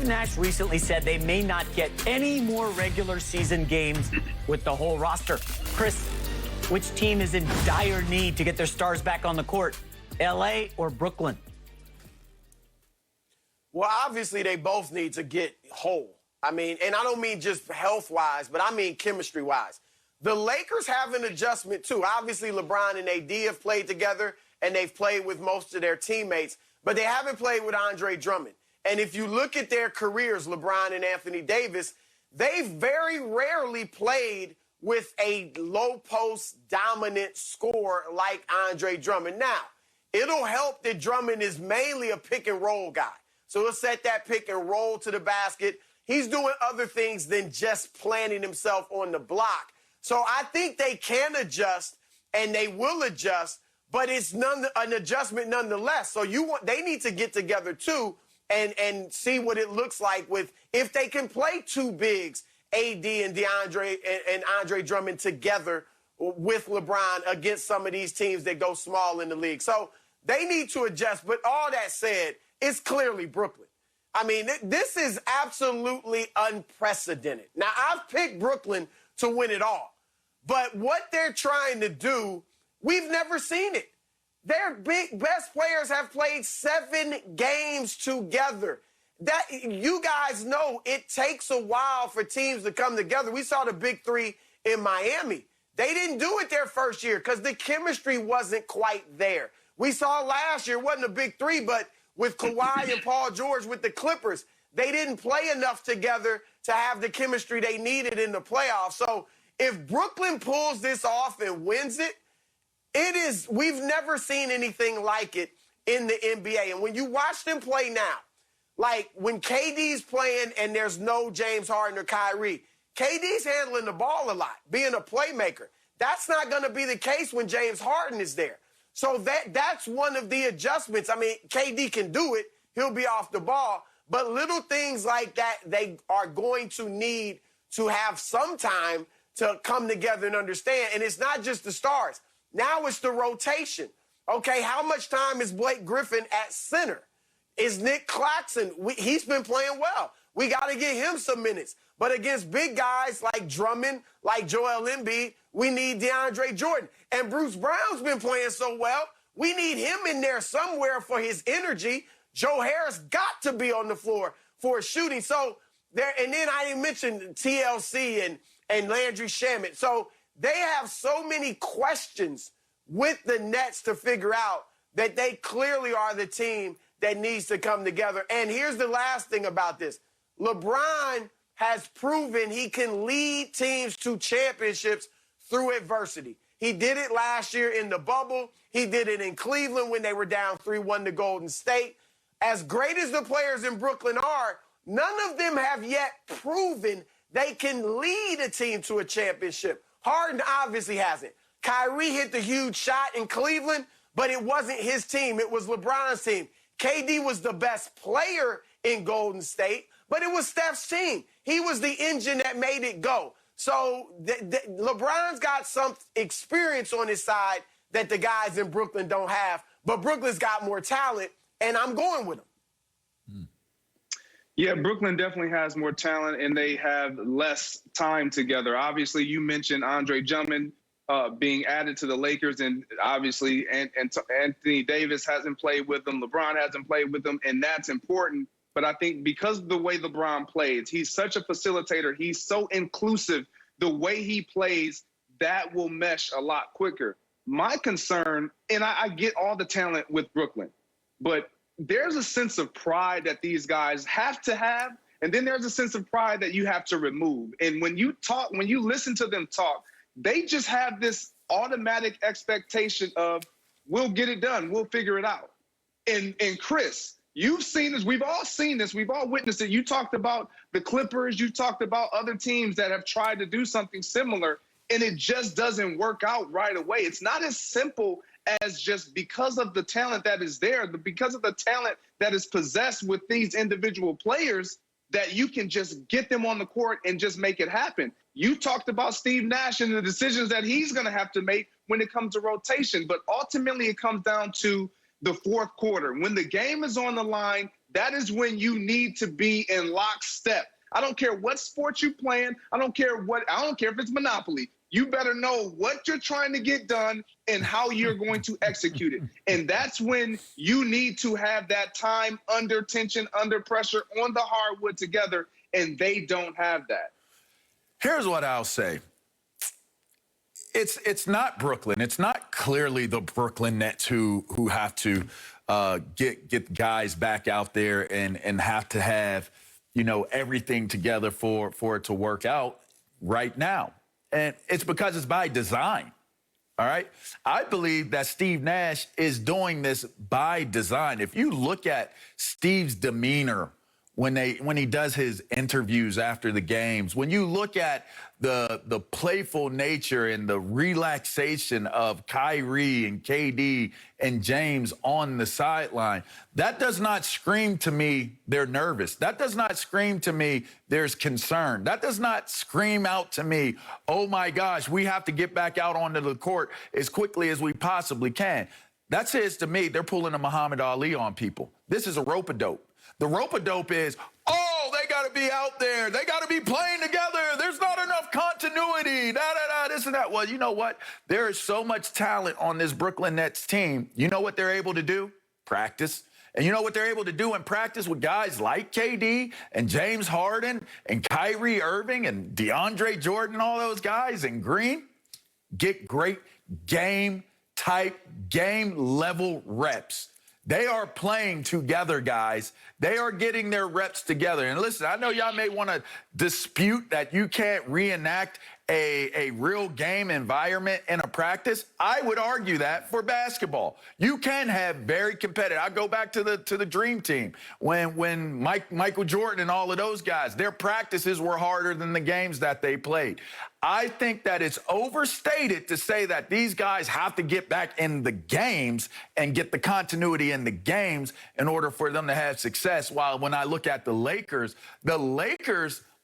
Nash recently said they may not get any more regular season games with the whole roster. Chris, which team is in dire need to get their stars back on the court? LA or Brooklyn? Well, obviously, they both need to get whole. I mean, and I don't mean just health-wise, but I mean chemistry-wise. The Lakers have an adjustment, too. Obviously, LeBron and AD have played together, and they've played with most of their teammates, but they haven't played with Andre Drummond. And if you look at their careers, LeBron and Anthony Davis, they've very rarely played with a low-post dominant scorer like Andre Drummond. Now, it'll help that Drummond is mainly a pick-and-roll guy. So he'll set that pick and roll to the basket. He's doing other things than just planting himself on the block. So I think they can adjust, and they will adjust, but it's an adjustment nonetheless. So they need to get together, too, and see what it looks like with if they can play two bigs, AD and Andre Drummond together with LeBron against some of these teams that go small in the league. So they need to adjust. But all that said, it's clearly Brooklyn. I mean, this is absolutely unprecedented. Now, I've picked Brooklyn to win it all. But what they're trying to do, we've never seen it. Their best players have played 7 games together. That you guys know it takes a while for teams to come together. We saw the Big Three in Miami. They didn't do it their first year because the chemistry wasn't quite there. We saw last year, it wasn't a Big Three, but with Kawhi and Paul George with the Clippers, they didn't play enough together to have the chemistry they needed in the playoffs. So if Brooklyn pulls this off and wins it, we've never seen anything like it in the NBA. And when you watch them play now, like when KD's playing and there's no James Harden or Kyrie, KD's handling the ball a lot, being a playmaker. That's not going to be the case when James Harden is there. So that's one of the adjustments. I mean, KD can do it. He'll be off the ball. But little things like that, they are going to need to have some time to come together and understand. And it's not just the stars. Now it's the rotation. Okay, how much time is Blake Griffin at center? Is Nick Claxton? He's been playing well. We got to get him some minutes. But against big guys like Drummond, like Joel Embiid, we need DeAndre Jordan. And Bruce Brown's been playing so well, we need him in there somewhere for his energy. Joe Harris got to be on the floor for his shooting. So there, and then I didn't mention TLC and Landry Shamet. So they have so many questions with the Nets to figure out that they clearly are the team that needs to come together. And here's the last thing about this. LeBron has proven he can lead teams to championships through adversity. He did it last year in the bubble. He did it in Cleveland when they were down 3-1 to Golden State. As great as the players in Brooklyn are, none of them have yet proven they can lead a team to a championship. Harden obviously hasn't. Kyrie hit the huge shot in Cleveland, but it wasn't his team. It was LeBron's team. KD was the best player in Golden State, but it was Steph's team. He was the engine that made it go. So LeBron's got some experience on his side that the guys in Brooklyn don't have, but Brooklyn's got more talent, and I'm going with them. Yeah, Brooklyn definitely has more talent, and they have less time together. Obviously, you mentioned Andre Drummond being added to the Lakers, and obviously Anthony Davis hasn't played with them. LeBron hasn't played with them, and that's important. But I think because of the way LeBron plays, he's such a facilitator. He's so inclusive. The way he plays, that will mesh a lot quicker. My concern, and I get all the talent with Brooklyn, but there's a sense of pride that these guys have to have, and then there's a sense of pride that you have to remove. And when you listen to them talk, they just have this automatic expectation of, we'll get it done, we'll figure it out. And Chris, you've seen this. We've all seen this. We've all witnessed it. You talked about the Clippers. You talked about other teams that have tried to do something similar, and it just doesn't work out right away. It's not as simple as just because of the talent that is there, because of the talent that is possessed with these individual players, that you can just get them on the court and just make it happen. You talked about Steve Nash and the decisions that he's going to have to make when it comes to rotation, but ultimately it comes down to the fourth quarter. When the game is on the line, that is when you need to be in lockstep. I don't care what sport you playing. I don't care if it's Monopoly. You better know what you're trying to get done and how you're going to execute it. And that's when you need to have that time under tension, under pressure, on the hardwood together, and they don't have that. Here's what I'll say. It's not Brooklyn. It's not clearly the Brooklyn Nets who have to get guys back out there and have to have, you know, everything together for it to work out right now. And it's because it's by design. All right. I believe that Steve Nash is doing this by design. If you look at Steve's demeanor when he does his interviews after the games, when you look at the playful nature and the relaxation of Kyrie and KD and James on the sideline, that does not scream to me they're nervous. That does not scream to me there's concern. That does not scream out to me, oh my gosh, we have to get back out onto the court as quickly as we possibly can. That says to me they're pulling a Muhammad Ali on people. This is a rope-a-dope. The rope-a-dope is, oh, they got to be out there. They got to be playing together. There's not enough continuity, this and that. Well, you know what? There is so much talent on this Brooklyn Nets team. You know what they're able to do? Practice. And you know what they're able to do in practice with guys like KD and James Harden and Kyrie Irving and DeAndre Jordan, all those guys, and Green? Get great game-type, game-level reps. They are playing together, guys. They are getting their reps together. And listen, I know y'all may want to dispute that you can't reenact a real game environment in a practice. I would argue that for basketball. You can have very competitive. I go back to the Dream Team when Michael Jordan and all of those guys, their practices were harder than the games that they played. I think that it's overstated to say that these guys have to get back in the games and get the continuity in the games in order for them to have success. While when I look at the Lakers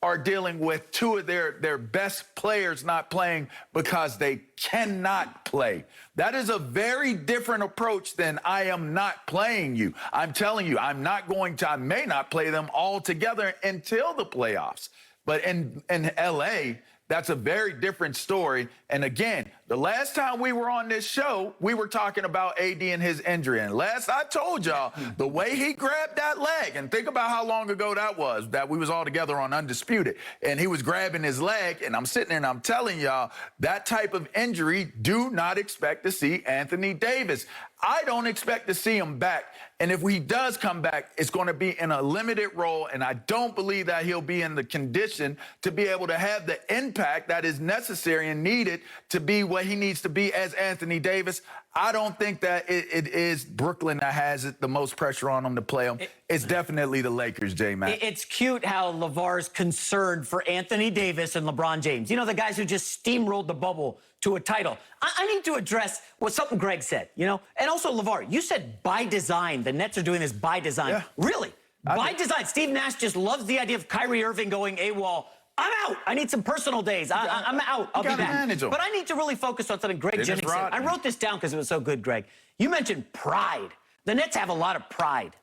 are dealing with two of their best players not playing because they cannot play. That is a very different approach than I am not playing you. I'm telling you, I may not play them all together until the playoffs. But in LA, that's a very different story. And again, the last time we were on this show, we were talking about AD and his injury. And last I told y'all, the way he grabbed that leg, and think about how long ago that was, that we was all together on Undisputed, and he was grabbing his leg, and I'm sitting there and I'm telling y'all, that type of injury, do not expect to see Anthony Davis. I don't expect to see him back. And if he does come back, it's going to be in a limited role, and I don't believe that he'll be in the condition to be able to have the impact that is necessary and needed to be what he needs to be as Anthony Davis. I don't think that it is Brooklyn that has the most pressure on them to play him. It's definitely the Lakers, J-Mac. It's cute how LeVar's concerned for Anthony Davis and LeBron James. You know, the guys who just steamrolled the bubble to a title. I need to address something Greg said, you know? And also, LeVar, you said by design. The Nets are doing this by design. Yeah. Really? By design. Steve Nash just loves the idea of Kyrie Irving going AWOL. I'm out. I need some personal days. I'm out. I'll be back. But I need to really focus on something Greg Jennings said. I wrote this down because it was so good, Greg. You mentioned pride. The Nets have a lot of pride.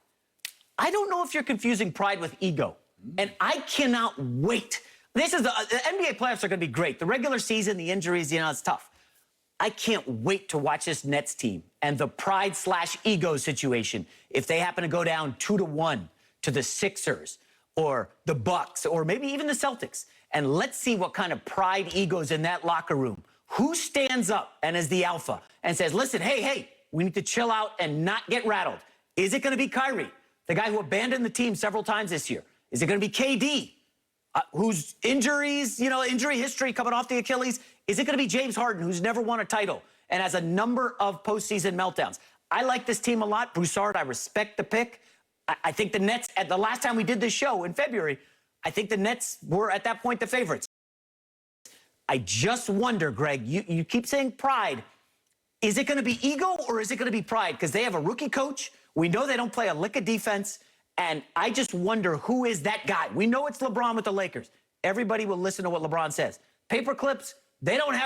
I don't know if you're confusing pride with ego. And I cannot wait. The NBA playoffs are going to be great. The regular season, the injuries, you know, it's tough. I can't wait to watch this Nets team and the pride/ego situation. If they happen to go down 2-1 to the Sixers, or the Bucks, or maybe even the Celtics. And let's see what kind of pride egos in that locker room. Who stands up and is the alpha and says, listen, hey, we need to chill out and not get rattled. Is it going to be Kyrie, the guy who abandoned the team several times this year? Is it going to be KD, whose injuries, you know, injury history coming off the Achilles? Is it going to be James Harden, who's never won a title and has a number of postseason meltdowns? I like this team a lot. Broussard, I respect the pick. I think the Nets, at the last time we did this show in February, I think the Nets were at that point the favorites. I just wonder, Greg, you keep saying pride. Is it going to be ego or is it going to be pride? Because they have a rookie coach. We know they don't play a lick of defense. And I just wonder who is that guy. We know it's LeBron with the Lakers. Everybody will listen to what LeBron says. Paper clips, they don't have